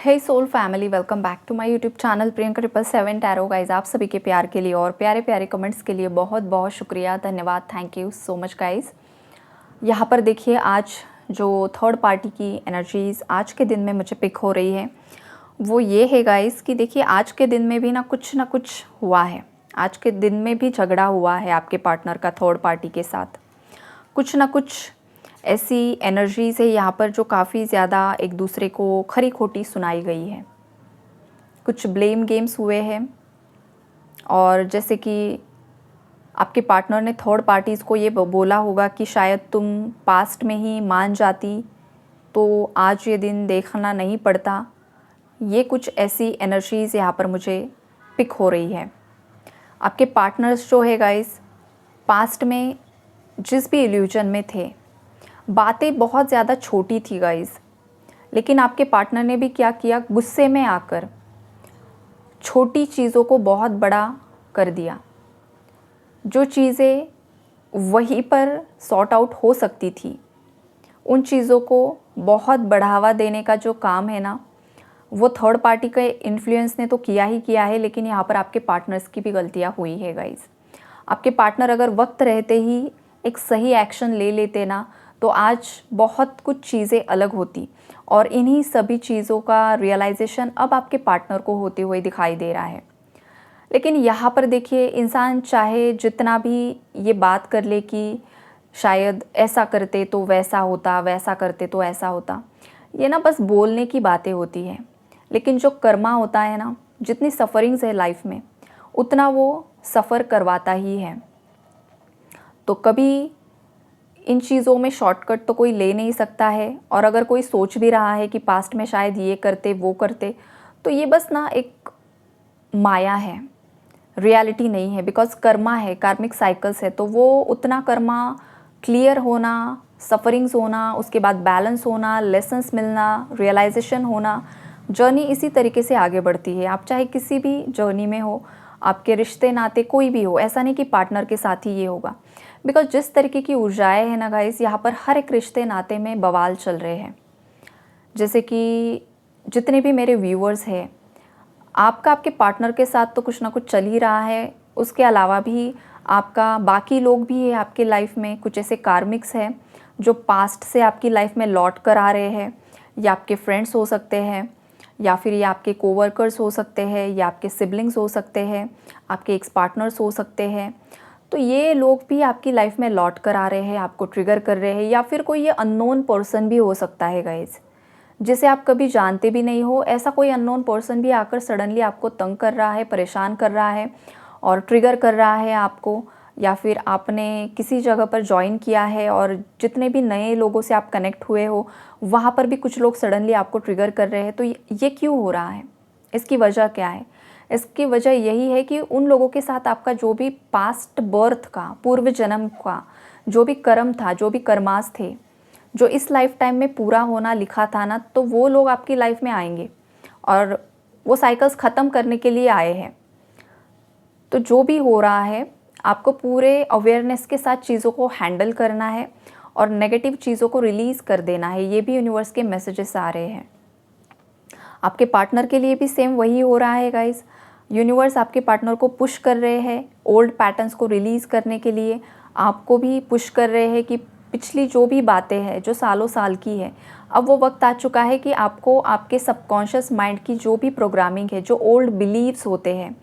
Hey soul family, welcome back to my YouTube channel Priyanka 777 tarot. Guys, आप सभी के प्यार के लिए और प्यारे प्यारे कमेंट्स के लिए बहुत बहुत शुक्रिया, धन्यवाद, thank you so much guys. यहाँ पर देखिए, आज जो थर्ड पार्टी की एनर्जीज़ आज के दिन में मुझे पिक हो रही है वो ये है गाइज कि देखिए, आज के दिन में भी ना कुछ हुआ है। आज के दिन में भी झगड़ा हुआ है आपके पार्टनर का थर्ड पार्टी के साथ। कुछ ना कुछ ऐसी एनर्जीज है यहाँ पर जो काफ़ी ज़्यादा एक दूसरे को खरी खोटी सुनाई गई है। कुछ ब्लेम गेम्स हुए हैं और जैसे कि आपके पार्टनर ने थर्ड पार्टीज़ को ये बोला होगा कि शायद तुम पास्ट में ही मान जाती तो आज ये दिन देखना नहीं पड़ता। ये कुछ ऐसी एनर्जीज़ यहाँ पर मुझे पिक हो रही है। आपके पार्टनर्स जो है गाइस, पास्ट में जिस भी इल्यूजन में थे, बातें बहुत ज़्यादा छोटी थी गाइस, लेकिन आपके पार्टनर ने भी क्या किया, गुस्से में आकर छोटी चीज़ों को बहुत बड़ा कर दिया। जो चीज़ें वहीं पर सॉर्ट आउट हो सकती थी, उन चीज़ों को बहुत बढ़ावा देने का जो काम है ना, वो थर्ड पार्टी के इन्फ्लुएंस ने तो किया ही किया है। लेकिन यहाँ पर आपके पार्टनर्स की भी गलतियाँ हुई है गाइस। आपके पार्टनर अगर वक्त रहते ही एक सही एक्शन ले लेते ना, तो आज बहुत कुछ चीज़ें अलग होती। और इन्हीं सभी चीज़ों का रियलाइजेशन अब आपके पार्टनर को होते हुए दिखाई दे रहा है। लेकिन यहाँ पर देखिए, इंसान चाहे जितना भी ये बात कर ले कि शायद ऐसा करते तो वैसा होता, वैसा करते तो ऐसा होता, ये ना बस बोलने की बातें होती हैं। लेकिन जो कर्मा होता है ना, जितनी सफ़रिंग्स है लाइफ में, उतना वो सफ़र करवाता ही है। तो कभी इन चीज़ों में शॉर्टकट तो कोई ले नहीं सकता है। और अगर कोई सोच भी रहा है कि पास्ट में शायद ये करते वो करते, तो ये बस ना एक माया है, रियलिटी नहीं है। बिकॉज कर्मा है, कार्मिक साइकिल्स है, तो वो उतना कर्मा क्लियर होना, सफरिंग्स होना, उसके बाद बैलेंस होना, लेसन्स मिलना, रियलाइजेशन होना, जर्नी इसी तरीके से आगे बढ़ती है। आप चाहे किसी भी जर्नी में हो, आपके रिश्ते नाते कोई भी हो, ऐसा नहीं कि पार्टनर के साथ ही ये होगा। बिकॉज जिस तरीके की ऊर्जाएं हैं ना गाइस, यहाँ पर हर एक रिश्ते नाते में बवाल चल रहे हैं। जैसे कि जितने भी मेरे व्यूअर्स हैं, आपका आपके पार्टनर के साथ तो कुछ ना कुछ चल ही रहा है। उसके अलावा भी आपका बाकी लोग भी है आपके लाइफ में। कुछ ऐसे कार्मिक्स हैं जो पास्ट से आपकी लाइफ में लौट कर आ रहे हैं। या आपके फ्रेंड्स हो सकते हैं, या फिर ये आपके कोवर्कर्स हो सकते हैं, या आपके सिबलिंग्स हो सकते हैं, आपके एक्स पार्टनर्स हो सकते हैं। तो ये लोग भी आपकी लाइफ में लौट कर आ रहे हैं, आपको ट्रिगर कर रहे हैं। या फिर कोई ये अननोन पर्सन भी हो सकता है गाइज, जिसे आप कभी जानते भी नहीं हो। ऐसा कोई अननोन पर्सन भी आकर सडनली आपको तंग कर रहा है, परेशान कर रहा है और ट्रिगर कर रहा है आपको। या फिर आपने किसी जगह पर ज्वाइन किया है और जितने भी नए लोगों से आप कनेक्ट हुए हो, वहाँ पर भी कुछ लोग सडनली आपको ट्रिगर कर रहे हैं। तो ये क्यों हो रहा है? इसकी वजह क्या है? इसकी वजह यही है कि उन लोगों के साथ आपका जो भी पास्ट बर्थ का, पूर्व जन्म का जो भी कर्म था, जो भी कर्मास थे, जो इस लाइफ टाइम में पूरा होना लिखा था ना, तो वो लोग आपकी लाइफ में आएंगे और वो साइकिल्स ख़त्म करने के लिए आए हैं। तो जो भी हो रहा है, आपको पूरे अवेयरनेस के साथ चीज़ों को हैंडल करना है और नेगेटिव चीज़ों को रिलीज़ कर देना है। ये भी यूनिवर्स के मैसेजेस आ रहे हैं। आपके पार्टनर के लिए भी सेम वही हो रहा है गाइस। यूनिवर्स आपके पार्टनर को पुश कर रहे हैं ओल्ड पैटर्न्स को रिलीज़ करने के लिए। आपको भी पुश कर रहे हैं कि पिछली जो भी बातें हैं, जो सालों साल की है, अब वो वक्त आ चुका है कि आपको आपके सबकॉन्शियस माइंड की जो भी प्रोग्रामिंग है, जो ओल्ड बिलीव्स होते हैं,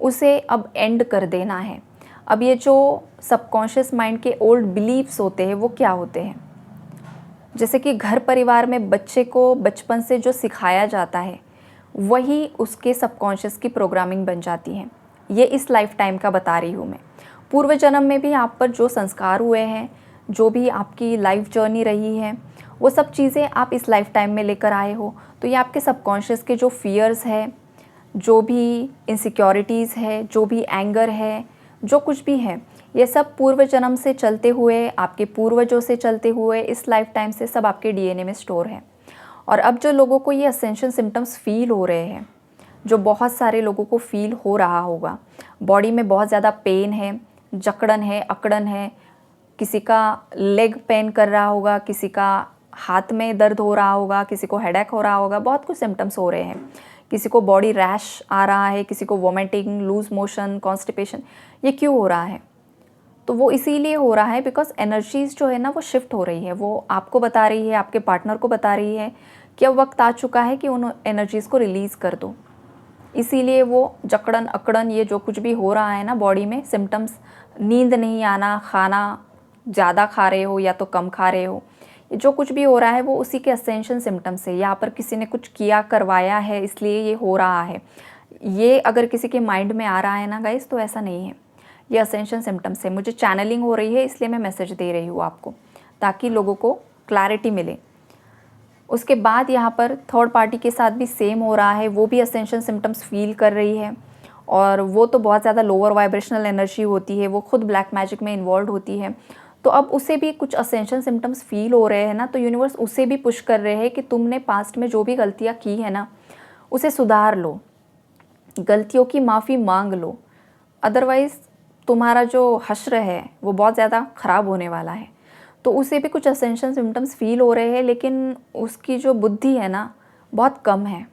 उसे अब एंड कर देना है। अब ये जो सबकॉन्शियस माइंड के ओल्ड बिलीव्स होते हैं, वो क्या होते हैं? जैसे कि घर परिवार में बच्चे को बचपन से जो सिखाया जाता है, वही उसके सबकॉन्शियस की प्रोग्रामिंग बन जाती है। ये इस लाइफ टाइम का बता रही हूँ मैं। पूर्व जन्म में भी आप पर जो संस्कार हुए हैं, जो भी आपकी लाइफ जर्नी रही है, वो सब चीज़ें आप इस लाइफ टाइम में लेकर आए हो। तो ये आपके सबकॉन्शियस के जो फियर्स है, जो भी इनसिक्योरिटीज़ है, जो भी एंगर है, जो कुछ भी है, ये सब पूर्व जन्म से चलते हुए, आपके पूर्वजों से चलते हुए इस लाइफ टाइम से सब आपके डीएनए में स्टोर है। और अब जो लोगों को ये असेंशन सिम्टम्स फील हो रहे हैं, जो बहुत सारे लोगों को फील हो रहा होगा, बॉडी में बहुत ज़्यादा पेन है, जकड़न है, अकड़न है, किसी का लेग पेन कर रहा होगा, किसी का हाथ में दर्द हो रहा होगा, किसी को हेडेक हो रहा होगा, बहुत कुछ सिम्टम्स हो रहे हैं। किसी को बॉडी रैश आ रहा है, किसी को वोमिटिंग, लूज मोशन, कॉन्स्टिपेशन। ये क्यों हो रहा है? तो वो इसीलिए हो रहा है बिकॉज एनर्जीज़ जो है ना वो शिफ्ट हो रही है। वो आपको बता रही है, आपके पार्टनर को बता रही है कि अब वक्त आ चुका है कि उन एनर्जीज़ को रिलीज़ कर दो। इसीलिए वो जकड़न अकड़न ये जो कुछ भी हो रहा है ना बॉडी में सिम्टम्स, नींद नहीं आना, खाना ज़्यादा खा रहे हो या तो कम खा रहे हो, ये जो कुछ भी हो रहा है वो उसी के असेंशन सिम्टम्स है। यहाँ पर किसी ने कुछ किया करवाया है इसलिए ये हो रहा है। ये अगर किसी के माइंड में आ रहा है ना गाइस, तो ऐसा नहीं है, ये असेंशन सिम्टम्स है। मुझे चैनलिंग हो रही है इसलिए मैं मैसेज दे रही हूँ आपको, ताकि लोगों को क्लैरिटी मिले। उसके बाद यहाँ पर थर्ड पार्टी के साथ भी सेम हो रहा है, वो भी असेंशन सिम्टम्स फील कर रही है और वो तो बहुत ज़्यादा लोअर वाइब्रेशनल एनर्जी होती है, वो खुद ब्लैक मैजिक में इन्वॉल्व होती है। तो अब उसे भी कुछ असेंशन सिम्टम्स फील हो रहे हैं ना, तो यूनिवर्स उसे भी पुश कर रहे हैं कि तुमने पास्ट में जो भी गलतियाँ की है ना उसे सुधार लो, गलतियों की माफ़ी मांग लो, अदरवाइज़ तुम्हारा जो हश्र है वो बहुत ज़्यादा ख़राब होने वाला है। तो उसे भी कुछ असेंशन सिम्टम्स फील हो रहे हैं, लेकिन उसकी जो बुद्धि है ना बहुत कम है।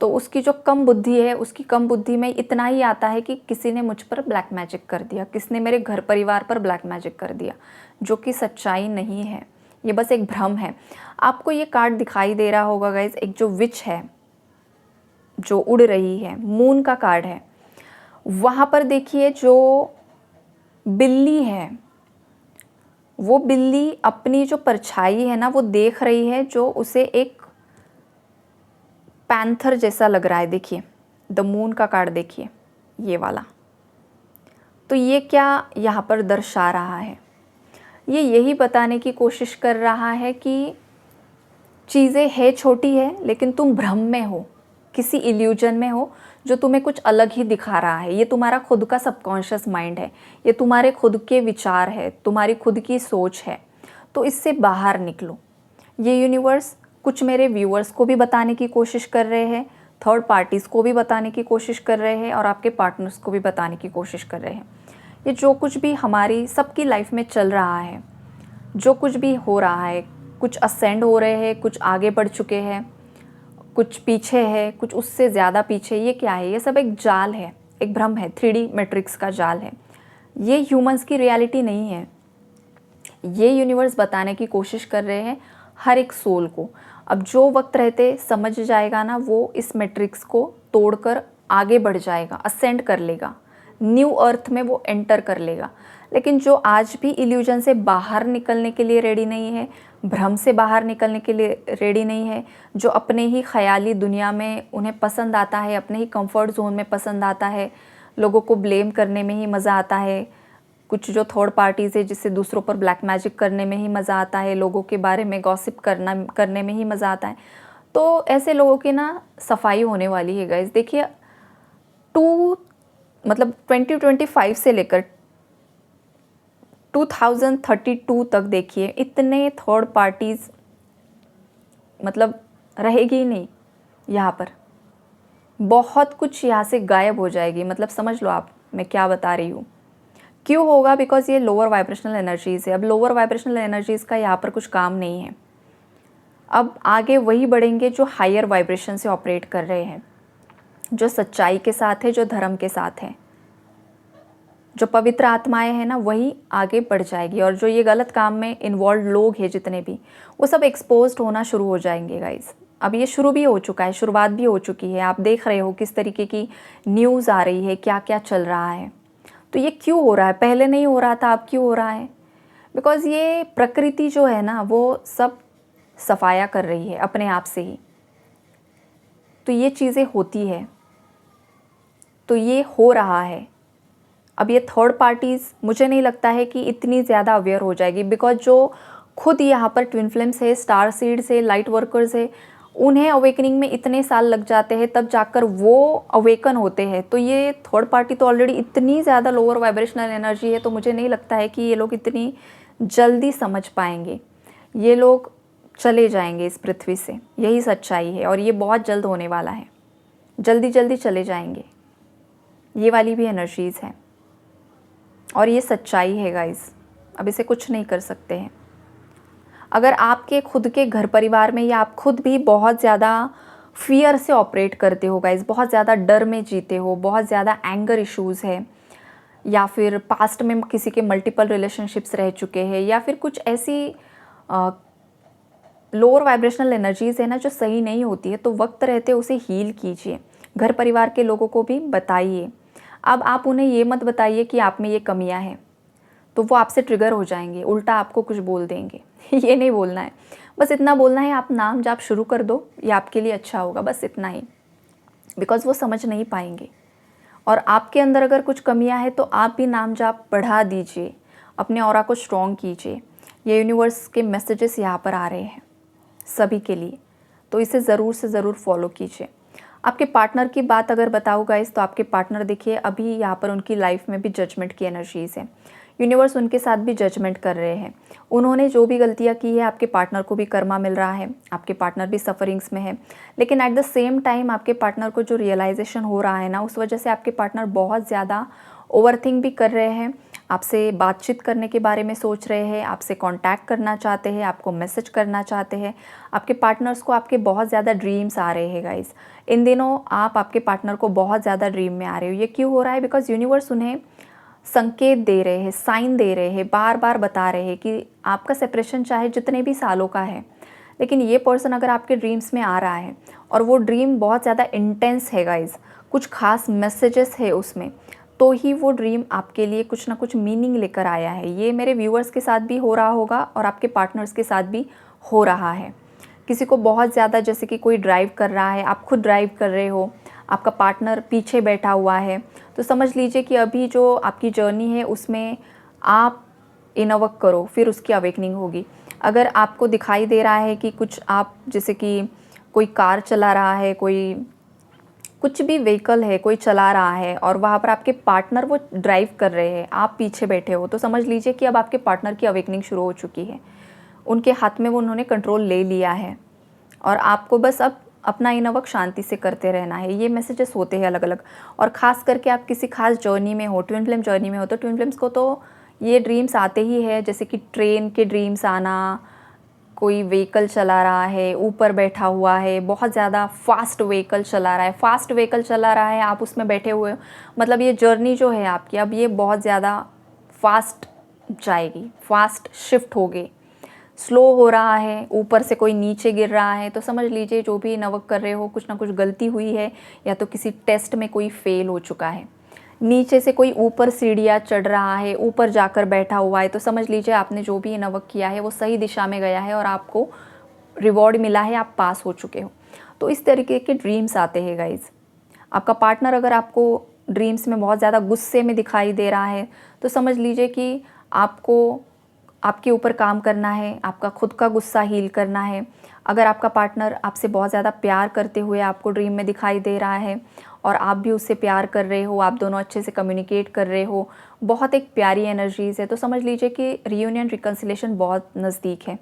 तो उसकी जो कम बुद्धि है, उसकी कम बुद्धि में इतना ही आता है कि किसी ने मुझ पर ब्लैक मैजिक कर दिया, किसने मेरे घर परिवार पर ब्लैक मैजिक कर दिया, जो कि सच्चाई नहीं है, ये बस एक भ्रम है। आपको ये कार्ड दिखाई दे रहा होगा गाइज, एक जो विच है जो उड़ रही है, मून का कार्ड है। वहाँ पर देखिए जो बिल्ली है, वो बिल्ली अपनी जो परछाई है ना वो देख रही है, जो उसे एक पैंथर जैसा लग रहा है। देखिए द मून का कार्ड देखिए, ये वाला। तो ये क्या यहाँ पर दर्शा रहा है? ये यही बताने की कोशिश कर रहा है कि चीज़ें है छोटी है, लेकिन तुम भ्रम में हो, किसी इल्यूजन में हो जो तुम्हें कुछ अलग ही दिखा रहा है। ये तुम्हारा खुद का सबकॉन्शियस माइंड है, ये तुम्हारे खुद के विचार है, तुम्हारी खुद की सोच है। तो इससे बाहर निकलो। ये यूनिवर्स कुछ मेरे व्यूअर्स को भी बताने की कोशिश कर रहे हैं, थर्ड पार्टीज़ को भी बताने की कोशिश कर रहे हैं और आपके पार्टनर्स को भी बताने की कोशिश कर रहे हैं। ये जो कुछ भी हमारी सबकी लाइफ में चल रहा है, जो कुछ भी हो रहा है, कुछ असेंड हो रहे हैं, कुछ आगे बढ़ चुके हैं, कुछ पीछे है, कुछ उससे ज़्यादा पीछे, ये क्या है? ये सब एक जाल है, एक भ्रम है, 3D मैट्रिक्स का जाल है। ये ह्यूमंस की रियलिटी नहीं है। ये यूनिवर्स बताने की कोशिश कर रहे हैं हर एक सोल को। अब जो वक्त रहते समझ जाएगा ना, वो इस मैट्रिक्स को तोड़कर आगे बढ़ जाएगा, असेंड कर लेगा, न्यू अर्थ में वो एंटर कर लेगा। लेकिन जो आज भी इल्यूजन से बाहर निकलने के लिए रेडी नहीं है, भ्रम से बाहर निकलने के लिए रेडी नहीं है, जो अपने ही ख्याली दुनिया में उन्हें पसंद आता है, अपने ही कंफर्ट जोन में पसंद आता है, लोगों को ब्लेम करने में ही मज़ा आता है, कुछ जो थर्ड पार्टीज़ है जिससे दूसरों पर ब्लैक मैजिक करने में ही मज़ा आता है, लोगों के बारे में गॉसिप करने में ही मज़ा आता है, तो ऐसे लोगों की ना सफाई होने वाली है गाइस। देखिए 2025 से लेकर 2032 तक देखिए इतने थर्ड पार्टीज़ रहेगी ही नहीं यहाँ पर। बहुत कुछ यहाँ से गायब हो जाएगी। समझ लो आप मैं क्या बता रही हूँ। क्यों होगा? बिकॉज ये लोअर वाइब्रेशनल एनर्जीज़ है। अब लोअर वाइब्रेशनल एनर्जीज़ का यहाँ पर कुछ काम नहीं है। अब आगे वही बढ़ेंगे जो हायर वाइब्रेशन से ऑपरेट कर रहे हैं, जो सच्चाई के साथ है, जो धर्म के साथ है, जो पवित्र आत्माएं हैं ना, वही आगे बढ़ जाएगी। और जो ये गलत काम में इन्वॉल्व लोग हैं जितने भी, वो सब एक्सपोज्ड होना शुरू हो जाएंगे गाइस। अब ये शुरू भी हो चुका है, शुरुआत भी हो चुकी है। आप देख रहे हो किस तरीके की न्यूज़ आ रही है, क्या क्या चल रहा है। तो ये क्यों हो रहा है? पहले नहीं हो रहा था, अब क्यों हो रहा है? बिकॉज़ ये प्रकृति जो है ना, वो सब सफाया कर रही है अपने आप से ही। तो ये चीज़ें होती है, तो ये हो रहा है। अब ये थर्ड पार्टीज़ मुझे नहीं लगता है कि इतनी ज़्यादा अवेयर हो जाएगी, बिकॉज जो खुद यहाँ पर ट्विन फ्लेम्स है, स्टार सीड्स है, लाइट वर्कर्स है, उन्हें अवेकनिंग में इतने साल लग जाते हैं, तब जाकर वो अवेकन होते हैं। तो ये थर्ड पार्टी तो ऑलरेडी इतनी ज़्यादा लोअर वाइब्रेशनल एनर्जी है, तो मुझे नहीं लगता है कि ये लोग इतनी जल्दी समझ पाएंगे। ये लोग चले जाएंगे इस पृथ्वी से, यही सच्चाई है। और ये बहुत जल्द होने वाला है, जल्दी जल्दी चले जाएंगे। ये वाली भी एनर्जीज़ हैं और ये सच्चाई है गाइस। अब इसे कुछ नहीं कर सकते हैं। अगर आपके खुद के घर परिवार में या आप खुद भी बहुत ज़्यादा फ़ियर से ऑपरेट करते हो गाइज़, बहुत ज़्यादा डर में जीते हो, बहुत ज़्यादा एंगर इश्यूज़ है, या फिर पास्ट में किसी के मल्टीपल रिलेशनशिप्स रह चुके हैं, या फिर कुछ ऐसी लोअर वाइब्रेशनल एनर्जीज़ है ना जो सही नहीं होती है, तो वक्त रहते उसे हील कीजिए। घर परिवार के लोगों को भी बताइए। अब आप उन्हें ये मत बताइए कि आप में ये कमियां हैं, तो वो आपसे ट्रिगर हो जाएंगे, उल्टा आपको कुछ बोल देंगे। ये नहीं बोलना है, बस इतना बोलना है, आप नाम जाप शुरू कर दो, ये आपके लिए अच्छा होगा, बस इतना ही। बिकॉज़ वो समझ नहीं पाएंगे। और आपके अंदर अगर कुछ कमियां हैं तो आप भी नाम जाप बढ़ा दीजिए, अपने ऑरा को स्ट्रॉन्ग कीजिए। ये यूनिवर्स के मैसेजेस यहाँ पर आ रहे हैं सभी के लिए, तो इसे ज़रूर से ज़रूर फॉलो कीजिए। आपके पार्टनर की बात अगर बताऊँ गाइस, तो आपके पार्टनर देखिए अभी यहाँ पर उनकी लाइफ में भी जजमेंट की एनर्जीज़ है। यूनिवर्स उनके साथ भी जजमेंट कर रहे हैं। उन्होंने जो भी गलतियाँ की है, आपके पार्टनर को भी कर्मा मिल रहा है, आपके पार्टनर भी सफरिंग्स में है। लेकिन एट द सेम टाइम आपके पार्टनर को जो रियलाइजेशन हो रहा है ना, उस वजह से आपके पार्टनर बहुत ज़्यादा ओवरथिंक भी कर रहे हैं, आपसे बातचीत करने के बारे में सोच रहे हैं, आपसे कांटेक्ट करना चाहते हैं, आपको मैसेज करना चाहते हैं। आपके पार्टनर्स को आपके बहुत ज़्यादा ड्रीम्स आ रहे हैं गाइस। इन दिनों आप आपके पार्टनर को बहुत ज़्यादा ड्रीम में आ रहे हो। ये क्यों हो रहा है? बिकॉज यूनिवर्स उन्हें संकेत दे रहे हैं, साइन दे रहे हैं, बार बार बता रहे हैं कि आपका सेपरेशन चाहे जितने भी सालों का है, लेकिन ये पर्सन अगर आपके ड्रीम्स में आ रहा है और वो ड्रीम बहुत ज़्यादा इंटेंस है गाइस, कुछ खास मैसेजेस है उसमें, तो ही वो ड्रीम आपके लिए कुछ ना कुछ मीनिंग लेकर आया है। ये मेरे व्यूअर्स के साथ भी हो रहा होगा और आपके पार्टनर्स के साथ भी हो रहा है। किसी को बहुत ज़्यादा, जैसे कि कोई ड्राइव कर रहा है, आप खुद ड्राइव कर रहे हो, आपका पार्टनर पीछे बैठा हुआ है, तो समझ लीजिए कि अभी जो आपकी जर्नी है उसमें आप इनर वर्क करो, फिर उसकी अवेकनिंग होगी। अगर आपको दिखाई दे रहा है कि कुछ आप, जैसे कि कोई कार चला रहा है, कोई कुछ भी व्हीकल है कोई चला रहा है और वहाँ पर आपके पार्टनर वो ड्राइव कर रहे हैं, आप पीछे बैठे हो, तो समझ लीजिए कि अब आपके पार्टनर की अवेकनिंग शुरू हो चुकी है। उनके हाथ में वो उन्होंने कंट्रोल ले लिया है और आपको बस अब अपना इनर वर्क शांति से करते रहना है। ये मैसेजेस होते हैं अलग अलग। और ख़ास करके आप किसी खास जर्नी में हो, ट्विन फ्लेम जर्नी में हो, तो ट्विन फ्लेम्स को तो ये ड्रीम्स आते ही है, जैसे कि ट्रेन के ड्रीम्स आना, कोई व्हीकल चला रहा है, ऊपर बैठा हुआ है, बहुत ज़्यादा फास्ट व्हीकल चला रहा है, फास्ट व्हीकल चला रहा है, आप उसमें बैठे हुए हो, मतलब ये जर्नी जो है आपकी अब ये बहुत ज़्यादा फास्ट जाएगी, फास्ट शिफ्ट होगी। स्लो हो रहा है, ऊपर से कोई नीचे गिर रहा है, तो समझ लीजिए जो भी नवक कर रहे हो कुछ ना कुछ गलती हुई है, या तो किसी टेस्ट में कोई फेल हो चुका है। नीचे से कोई ऊपर सीढ़ियाँ चढ़ रहा है, ऊपर जाकर बैठा हुआ है, तो समझ लीजिए आपने जो भी नवक किया है वो सही दिशा में गया है और आपको रिवॉर्ड मिला है, आप पास हो चुके हो। तो इस तरीके के ड्रीम्स आते हैं गाइज। आपका पार्टनर अगर आपको ड्रीम्स में बहुत ज़्यादा गुस्से में दिखाई दे रहा है, तो समझ लीजिए कि आपको आपके ऊपर काम करना है, आपका खुद का गुस्सा हील करना है। अगर आपका पार्टनर आपसे बहुत ज़्यादा प्यार करते हुए आपको ड्रीम में दिखाई दे रहा है और आप भी उससे प्यार कर रहे हो, आप दोनों अच्छे से कम्युनिकेट कर रहे हो, बहुत एक प्यारी एनर्जीज़ है, तो समझ लीजिए कि रियूनियन रिकन्सिलेशन बहुत नज़दीक है।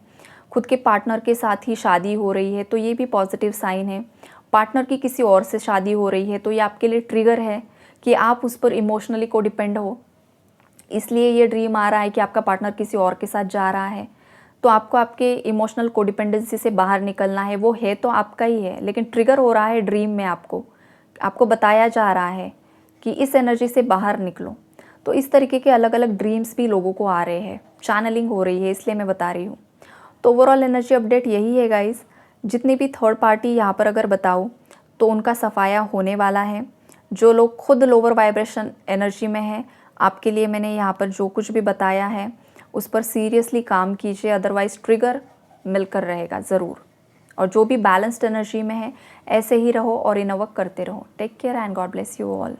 खुद के पार्टनर के साथ ही शादी हो रही है, तो ये भी पॉजिटिव साइन है। पार्टनर की किसी और से शादी हो रही है, तो ये आपके लिए ट्रिगर है कि आप उस पर इमोशनली को डिपेंड हो, इसलिए ये ड्रीम आ रहा है कि आपका पार्टनर किसी और के साथ जा रहा है। तो आपको आपके इमोशनल कोडिपेंडेंसी से बाहर निकलना है। वो है तो आपका ही है, लेकिन ट्रिगर हो रहा है ड्रीम में, आपको बताया जा रहा है कि इस एनर्जी से बाहर निकलो। तो इस तरीके के अलग अलग ड्रीम्स भी लोगों को आ रहे हैं, चैनलिंग हो रही है, इसलिए मैं बता रही हूँ। तो ओवरऑल एनर्जी अपडेट यही है गाइज़। जितनी भी थर्ड पार्टी यहाँ पर अगर बताऊँ तो उनका सफाया होने वाला है। जो लोग खुद लोअर वाइब्रेशन एनर्जी में हैं, आपके लिए मैंने यहाँ पर जो कुछ भी बताया है उस पर सीरियसली काम कीजिए, अदरवाइज़ ट्रिगर मिलकर रहेगा ज़रूर। और जो भी बैलेंस्ड एनर्जी में है ऐसे ही रहो और इनर वर्क करते रहो। Take care and God bless you all.